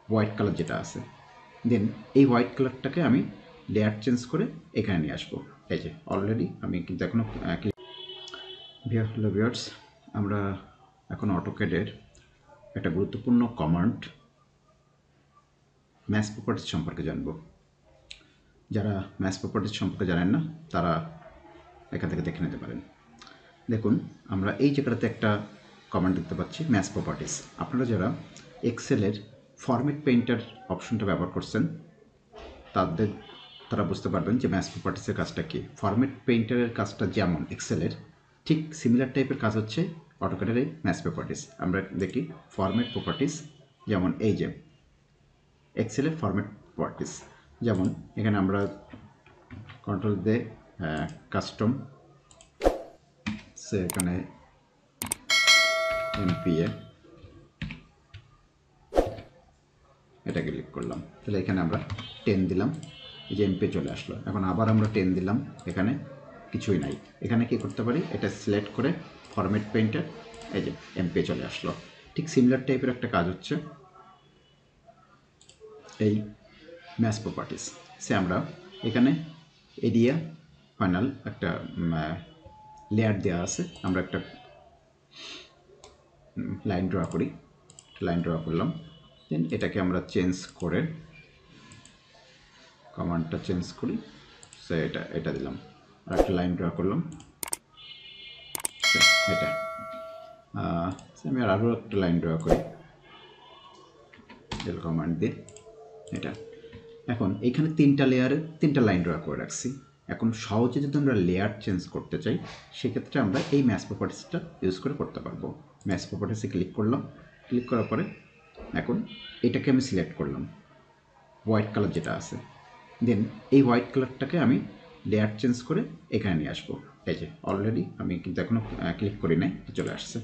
White colour যেটা আছে, দেন এই হোয়াইট কালারটাকে আমি লেয়ার চেঞ্জ করে এখানে নিয়ে আসবো। এই যে অলরেডি আমি কিন্তু এখনও হ্যালো ভিউয়ার্স, আমরা এখন অটোক্যাডের একটা গুরুত্বপূর্ণ কমান্ড ম্যাচ প্রপার্টিজ সম্পর্কে জানব। যারা ম্যাচ প্রপার্টিজ সম্পর্কে জানেন না তারা এখান থেকে দেখে নিতে পারেন। দেখুন, আমরা এই জায়গাটাতে একটা কমান্ড দেখতে পাচ্ছি, ম্যাচ প্রপার্টিজ। আপনারা যারা এক্সেলের ফরম্যাট পেইন্টার অপশনটা ব্যবহার করছেন তারা বুঝতে পারবেন যে ম্যাচ প্রপার্টিসের কাজটা কী। ফরম্যাট পেইন্টারের কাজটা যেমন এক্সেলের, ঠিক সিমিলার টাইপের কাজ হচ্ছে অটোক্যাডের এই ম্যাচ প্রপার্টিস। আমরা দেখি ফরম্যাট প্রপার্টিস, যেমন এই যে এক্সেলের ফরম্যাট প্রপার্টিস, যেমন এখানে আমরা কন্ট্রোল দিয়ে কাস্টম, এখানে এমপিএ এটা ক্লিক করলাম, তাহলে এখানে আমরা 10 দিলাম, এই যে এমপি চলে আসলো। এখন আবার আমরা 10 দিলাম, এখানে কিছুই নাই। এখানে কি করতে পারি, এটা সিলেক্ট করে ফরম্যাট পেইন্টার, এই যে এমপি চলে আসলো। ঠিক সিমিলার টাইপের একটা কাজ হচ্ছে এই ম্যাচ প্রপার্টিস। সে আমরা এখানে এরিয়া ফাইনাল একটা লেয়ার দেওয়া আছে, আমরা একটা লাইন ড্র করি, লাইন ড্র করলাম, দেন এটাকে আমরা চেঞ্জ করে কমান্ডটা চেঞ্জ করি, সো এটা দিলাম, আর একটা লাইন ড্র করলাম, এটা আমি আরও একটা লাইন ড্র করি ডেল কমান্ড দিয়ে, এটা। এখন এইখানে তিনটা লেয়ারে তিনটা লাইন ড্র করে রাখছি। এখন সহজে যদি আমরা লেয়ার চেঞ্জ করতে চাই সেক্ষেত্রে আমরা এই ম্যাচ প্রপার্টিসটা ইউজ করে করতে পারবো। ম্যাচ প্রপার্টিসে ক্লিক করলাম, ক্লিক করার পরে এখন এটাকে আমি সিলেক্ট করলাম, হোয়াইট কালার যেটা আছে, দেন এই হোয়াইট কালারটাকে আমি লেয়ার চেঞ্জ করে এখানে নিয়ে আসবো। এই যে অলরেডি আমি কিন্তু এখনও ক্লিক করি নাই, চলে আসছে।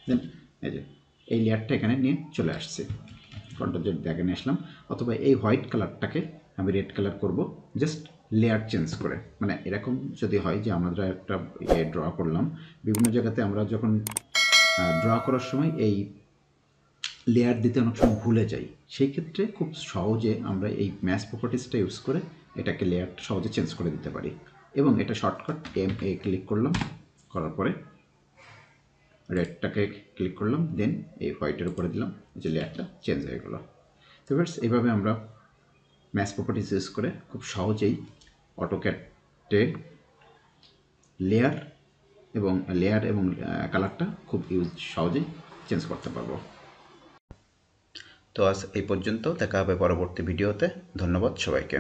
দেন এই যে এই লেয়ারটা এখানে নিয়ে চলে আসছে, কন্ট্রোল জেড দিয়ে নিয়ে আসলাম। অথবা এই হোয়াইট কালারটাকে আমি রেড কালার করব, জাস্ট লেয়ার চেঞ্জ করে। মানে এরকম যদি হয় যে আমরা একটা ড্র করলাম, বিভিন্ন জায়গাতে আমরা যখন ড্র করার সময় এই লেয়ার দিতে অনেক সময় ভুলে যাই, সেই ক্ষেত্রে খুব সহজে আমরা এই ম্যাচ প্রপার্টিসটা ইউজ করে এটাকে লেয়ারটা সহজে চেঞ্জ করে দিতে পারি। এবং এটা শর্টকাট এ ক্লিক করলাম, করার পরে রেডটাকে ক্লিক করলাম, দেন এই হোয়াইটের উপরে দিলাম, যে লেয়ারটা চেঞ্জ হয়ে গেল। তো ভিউয়ার্স, এইভাবে আমরা ম্যাচ প্রপার্টিস ইউজ করে খুব সহজেই অটোক্যাডে লেয়ার এবং কালারটা খুব সহজেই চেঞ্জ করতে পারবো। তো আজ এই পর্যন্ত, দেখা হবে পরবর্তী ভিডিওতে। ধন্যবাদ সবাইকে।